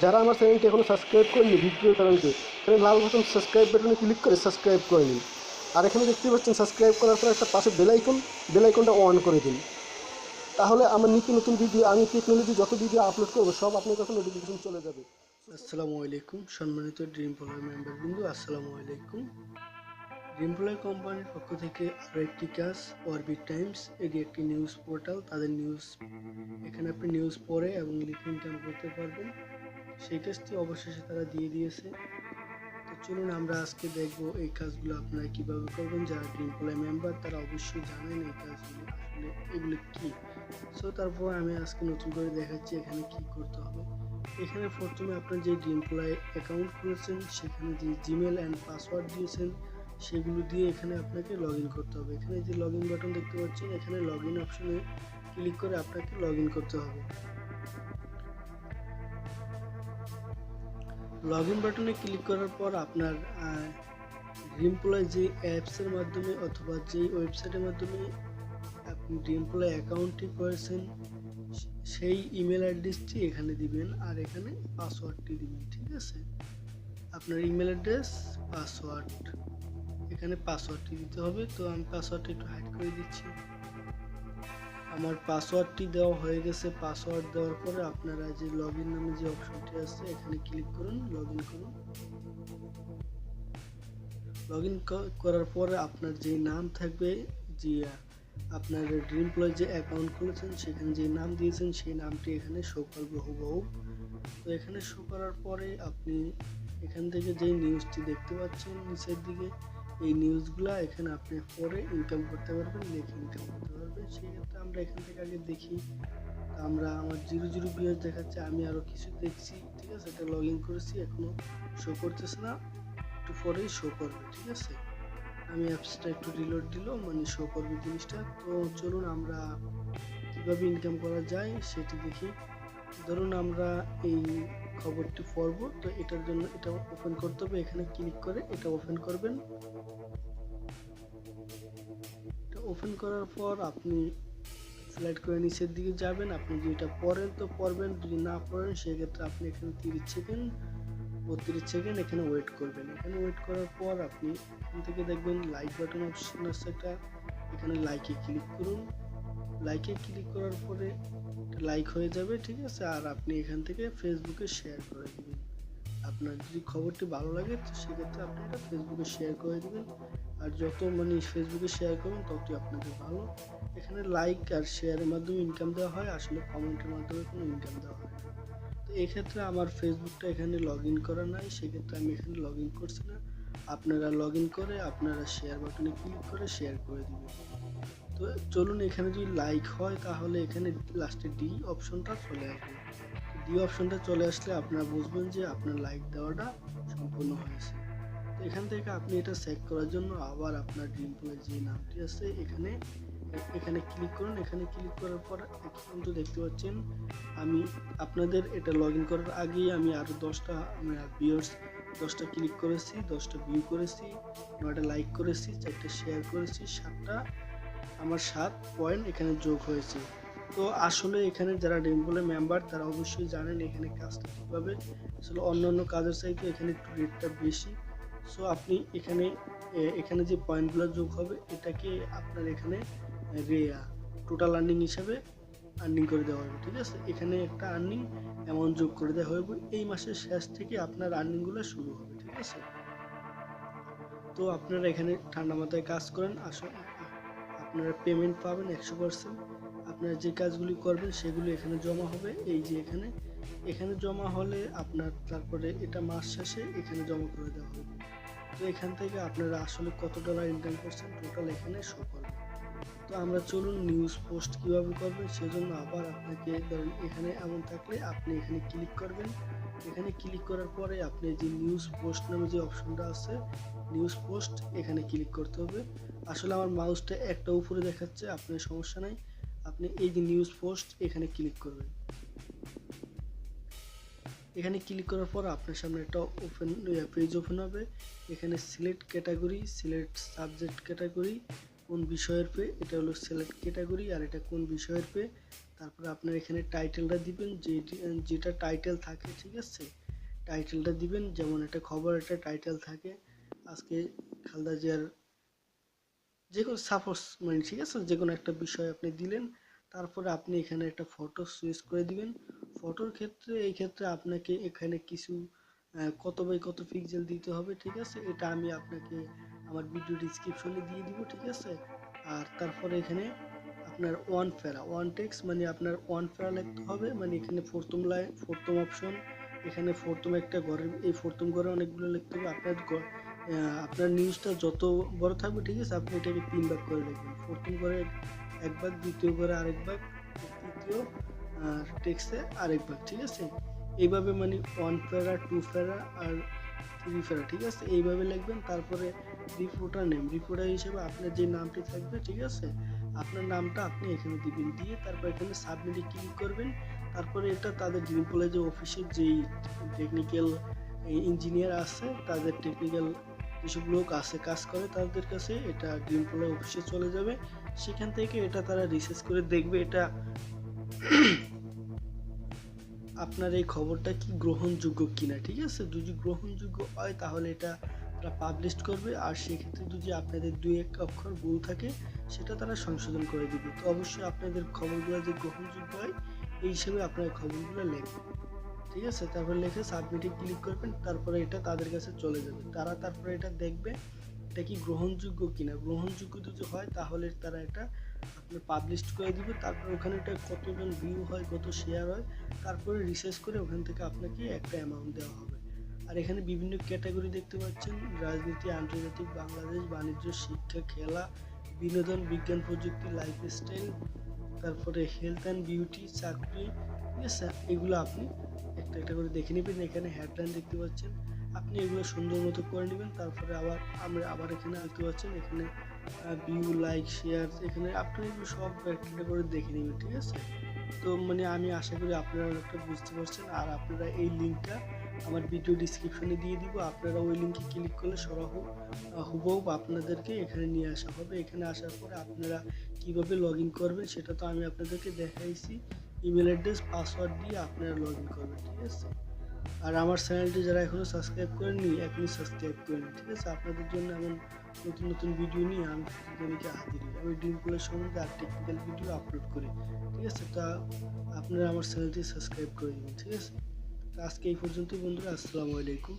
যারা আমার চ্যানেলটি এখনও সাবস্ক্রাইব করেনি ভিডিও চ্যানেলকে, এখানে লাল বাটন সাবস্ক্রাইব বাটনে ক্লিক করে সাবস্ক্রাইব করে নিন। আর এখানে দেখতে পাচ্ছেন সাবস্ক্রাইব করার পর একটা পাশে বেল আইকনটা অন করে দিন। তাহলে আমার নিত্য নতুন ভিডিও, আমি টেকনোলজি যত ভিডিও আপলোড করবো সব আপনার কাছে নোটিফিকেশন চলে যাবে। আসসালামু আলাইকুম সম্মানিত ড্রিমপ্লয় মেম্বার বিন্দু, আসসালামু আলাইকুম। ড্রিমপ্লয় কোম্পানির পক্ষ থেকে আরও একটি কাজ, অরবিট টাইমস। এটি একটি নিউজ পোর্টাল। তাদের নিউজ, এখানে আপনি নিউজ পড়ে এবং লিখে ইনকাম করতে পারবেন। সেই কাজটি অবশেষে তারা দিয়ে দিয়েছে। তো চলুন আমরা আজকে দেখব এই কাজগুলো আপনারা কীভাবে করবেন। যারা ড্রিমপ্লয় মেম্বার তারা অবশ্যই জানেন এই কাজগুলো আসলে এগুলো কী। সো তারপর আমি আজকে নতুন করে দেখাচ্ছি এখানে কি করতে হবে। এখানে প্রথমে আপনার যে ড্রিমপ্লয় অ্যাকাউন্ট খুলেছেন সেখানে যে জিমেল অ্যান্ড পাসওয়ার্ড দিয়েছেন সেগুলো দিয়ে এখানে আপনাকে লগ ইন করতে হবে। এখানে যে লগ ইন বাটন দেখতে পাচ্ছেন, এখানে লগ ইন অপশনে ক্লিক করে আপনাকে লগ ইন করতে হবে। লগ ইন বাটনে ক্লিক করার পর আপনার ড্রিমপ্লয় যে অ্যাপসের মাধ্যমে অথবা যেই ওয়েবসাইটের মাধ্যমে আপনি ড্রিমপ্লয় অ্যাকাউন্টটি করেছেন সেই ইমেল অ্যাড্রেসটি এখানে দিবেন আর এখানে পাসওয়ার্ডটি দিবেন। ঠিক আছে, আপনার ইমেল অ্যাড্রেস, পাসওয়ার্ড, এখানে পাসওয়ার্ডটি দিতে হবে। তো আমি পাসওয়ার্ডটা একটু হাইড করে দিচ্ছি। আমার পাসওয়ার্ডটি দেওয়া হয়ে গেছে। পাসওয়ার্ড দেওয়ার পরে আপনারা যে লগ ইন নামে যে অপশনটি আছে এখানে ক্লিক করুন, লগ ইন করুন। লগ ইন করার পরে আপনার যে নাম থাকবে, যে আপনার ড্রিমপ্লয় যে অ্যাকাউন্ট খুলেছেন সেখানে যে নাম দিয়েছেন সেই নামটি এখানে শো করবে হুবহু। তো এখানে শো করার পরে আপনি এখান থেকে যেই নিউজটি দেখতে পাচ্ছেন নিচের দিকে, এই নিউজগুলো এখানে আপনি পরে ইনকাম করতে পারবেন, লিখে ইনকাম করতে পারবেন। সেই ক্ষেত্রে আমরা এখান থেকে আগে দেখি। আমরা আমার 00 ভিউজ দেখাচ্ছে, আমি আরও কিছু দেখছি। ঠিক আছে, এটা লগ ইন করেছি, এখনও শো করতেছে না, একটু পরেই শো করবে। ঠিক আছে, আমি অ্যাপসটা একটু রিলোড দিল, মানে শো করবে জিনিসটা। তো চলুন আমরা কীভাবে ইনকাম করা যায় সেটি দেখি। ধরুন আমরা এই খবরটি পড়ব, তো এটার জন্য এটা ওপেন করতে হবে। এখানে ক্লিক করে এটা ওপেন করবেন। এটা ওপেন করার পর আপনি স্লাইড করে নিচের দিকে যাবেন। আপনি যদি এটা পড়েন তো পড়বেন, যদি না পড়েন সেক্ষেত্রে আপনি এখানে 30 সেকেন্ড 32 সেকেন্ড এখানে ওয়েট করবেন। এখানে ওয়েট করার পর আপনি এখান থেকে দেখবেন লাইক বাটন অপশন আছে একটা, এখানে লাইকে ক্লিক করুন। লাইকে ক্লিক করার পরে লাইক হয়ে যাবে। ঠিক আছে, আর আপনি এখান থেকে ফেসবুকে শেয়ার করে দেবেন। আপনার যদি খবরটি ভালো লাগে তো সেক্ষেত্রে আপনি এটা ফেসবুকে শেয়ার করে দেবেন। আর যত ফেসবুকে শেয়ার করবেন ততই আপনাদের ভালো। এখানে লাইক আর শেয়ারের মাধ্যমে ইনকাম দেওয়া হয়, আসলে কমেন্টের মাধ্যমে কোনো ইনকাম দেওয়া হয় না। তো এক্ষেত্রে আমার ফেসবুকটা এখানে লগ ইন করা নাই, সেক্ষেত্রে আমি এখানে লগ ইন করছি না। আপনারা লগ ইন করে আপনারা শেয়ার বাটনে ক্লিক করে শেয়ার করে দিবেন। তো চলুন, এখানে যদি লাইক হয় তাহলে এখানে লাস্টে ডি অপশনটা চলে আসবে। ডি অপশনটা চলে আসলে আপনারা বুঝবেন যে আপনার লাইক দেওয়াটা সম্পূর্ণ হয়েছে। তো এখান থেকে আপনি এটা চেক করার জন্য আবার আপনার ড্রিমপ্লয় যে নামটি আছে এখানে ক্লিক করুন। এখানে ক্লিক করার পর কিন্তু দেখতে পাচ্ছেন আমি আপনাদের এটা লগ ইন করার আগেই আমি আরও 10টা ভিউয়ার্স, 10টা ক্লিক করেছি, 10টা ভিউ করেছি, 9টা লাইক করেছি, 4টা শেয়ার করেছি, 7টা আমার 7 পয়েন্ট এখানে যোগ হয়েছে। তো আসলে এখানে যারা ড্রিমপ্লয় মেম্বার তারা অবশ্যই জানেন এখানে কাজটা কীভাবে। আসলে অন্য কাজের চাইতে এখানে একটু রেটটা বেশি। সো আপনি এখানে যে পয়েন্টগুলো যোগ হবে এটাকে আপনার এখানে টোটাল আর্নিং হিসাবে আর্নিং করে দেওয়া হবে। ঠিক আছে, এখানে একটা আর্নিং অ্যামাউন্ট যোগ করে দেওয়া হবে। এই মাসের শেষ থেকে আপনার আর্নিংগুলো শুরু হবে। ঠিক আছে, তো আপনারা এখানে ঠান্ডা মাথায় কাজ করেন, আসলে আপনারা পেমেন্ট পাবেন 100%। আপনারা যে কাজগুলি করবেন সেগুলি এখানে জমা হবে। এই যে এখানে জমা হলে আপনার তারপরে এটা মাস শেষে এখানে জমা করে দেওয়া হবে। তো এখান থেকে আপনারা আসলে কত ডলার ইনকাম করছেন টোটাল এখানে শো করবে। তো আমরা চলুন নিউজ পোস্ট কীভাবে করবেন সেজন্য আবার আপনাকে ধরেন এখানে এমন থাকলে আপনি এখানে ক্লিক করবেন। এখানে ক্লিক করার পরে আপনি যে নিউজ পোস্ট নামে যে অপশনটা আছে নিউজ পোস্ট এখানে ক্লিক করতে হবে। আসলে আমার মাউসটা একটা উপরে দেখাচ্ছে, আপনার সমস্যা নাই। আপনি এই যে নিউজ পোস্ট এখানে ক্লিক করবেন। এখানে ক্লিক করার পর আপনার সামনে একটা পেজ ওপেন হবে। এখানে select category, select subject category, কোন বিষয়ের পে, এটা হলো সিলেক্ট ক্যাটাগরি আর এটা কোন বিষয়ের পে। তারপরে আপনার এখানে টাইটেলটা দিবেন, যেটা টাইটেল থাকে, ঠিক আছে, টাইটেলটা দিবেন। যেমন একটা খবর একটা টাইটেল থাকে, আজকে খালেদা জিয়ার যে কোনো সাপোজ মানে, ঠিক আছে, যে কোনো একটা বিষয় আপনি দিলেন। তারপরে আপনি এখানে একটা ফটো সুইচ করে দিবেন। ফটোর ক্ষেত্রে এই ক্ষেত্রে আপনাকে এখানে কিছু কত বাই কত পিক্সেল দিতে হবে, ঠিক আছে, এটা আমি আপনাকে আমার ভিডিও ডিসক্রিপশনে দিয়ে দিব, ঠিক আছে। আর তারপরে এখানে আপনার ওয়ান টেক্সট মানে আপনার ওয়ান প্যারা লিখতে হবে, মানে এখানে প্রথম লাইন, প্রথম অপশন, এখানে প্রথম একটা ঘরের, এই প্রথম ঘরে অনেকগুলো লিখতে হবে। আপনার নিউজটা যত বড় থাকবে, ঠিক আছে, আপনি এটাকে 3 ভাগ করে লিখবেন। প্রথম ঘরে 1 ভাগ, দ্বিতীয় ঘরে আরেক ভাগ, তৃতীয় টেক্সটে আরেক ভাগ, ঠিক আছে। এইভাবে মানে 1 প্যারা, 2 প্যারা আর 3 প্যারা, ঠিক আছে, এইভাবে লিখবেন। তারপরে রিপোর্টার হিসেবে আপনার যে নামটি থাকবে, ঠিক আছে, আপনার নামটা আপনি এখানে দিবেন, দিয়ে তারপর এখানে সাবমিটে ক্লিক করবেন। তারপরে এটা তাদের ড্রিমপ্লয় যে অফিসের যেই টেকনিক্যাল ইঞ্জিনিয়ার আছে, তাদের টেকনিক্যাল যেসব লোক আছে কাজ করে, তাদের কাছে এটা ড্রিমপ্লয় অফিসে চলে যাবে। সেখান থেকে এটা তারা রিসার্চ করে দেখবে এটা আপনার এই খবরটা কি গ্রহণযোগ্য কিনা, ঠিক আছে। যদি গ্রহণযোগ্য হয় তাহলে এটা তারা পাবলিশ করবে, আর সেক্ষেত্রে যদি আপনাদের 2-1 অক্ষর ভুল থাকে সেটা তারা সংশোধন করে দিবে। তো অবশ্যই আপনাদের খবরগুলো যে গ্রহণযোগ্য হয় এই হিসেবে আপনার খবরগুলো লিখবেন, ঠিক আছে। তারপর লিখে সাবমিটে ক্লিক করবেন, তারপরে এটা তাদের কাছে চলে যাবে। তারা তারপরে এটা দেখবে এটা কি গ্রহণযোগ্য কিনা। গ্রহণযোগ্য যদি হয় তাহলে তারা এটা আপনি পাবলিশ করে দিবে। তারপর ওখানে এটা কতজন ভিউ হয়, কত শেয়ার হয়, তারপরে রিসার্চ করে ওখান থেকে আপনাকে একটা অ্যামাউন্ট দেওয়া হবে। আর এখানে বিভিন্ন ক্যাটাগরি দেখতে পাচ্ছেন: রাজনীতি, আন্তর্জাতিক, বাংলাদেশ, বাণিজ্য, শিক্ষা, খেলা, বিনোদন, বিজ্ঞান, প্রযুক্তি, লাইফস্টাইল, তারপরে হেলথ অ্যান্ড বিউটি, চাকরি, ঠিক আছে। এগুলো আপনি একটা একটা করে দেখে নেবেন। এখানে হেডলাইন দেখতে পাচ্ছেন, আপনি এগুলো সুন্দর মতো করে নেবেন। তারপরে আবার এখানে দেখতে পাচ্ছেন, এখানে ভিউ, লাইক, শেয়ার, এখানে আপনি এগুলো সব একটা করে দেখে নেবেন, ঠিক আছে। তো মানে আমি আশা করি আপনারা অনেকটা বুঝতে পারছেন। আর আপনারা এই লিঙ্কটা আমার ভিডিও ডিসক্রিপশনে দিয়ে দিব, আপনারা ওই লিঙ্কে ক্লিক করলে হুবহু আপনাদেরকে এখানে নিয়ে আসা হবে। এখানে আসার পরে আপনারা কিভাবে লগ ইন করবেন সেটা তো আমি আপনাদেরকে দেখাইছি। ইমেল অ্যাড্রেস, পাসওয়ার্ড দিয়ে আপনারা লগ ইন করবেন, ঠিক আছে। আর আমার চ্যানেলটি যারা এখনও সাবস্ক্রাইব করেননি, এখনই সাবস্ক্রাইব করে নিন, ঠিক আছে। আপনাদের জন্য এমন নতুন নতুন ভিডিও নিয়ে আমি প্রতিদিনকে হাজির হই। আমি ড্রিমপ্লয় সম্বন্ধে আর টেকনিক্যাল ভিডিও আপলোড করি, ঠিক আছে। তা আপনারা আমার চ্যানেলটি সাবস্ক্রাইব করে দিবেন, ঠিক আছে। তো আজকে এই পর্যন্তই বন্ধুরা, আসসালামু আলাইকুম।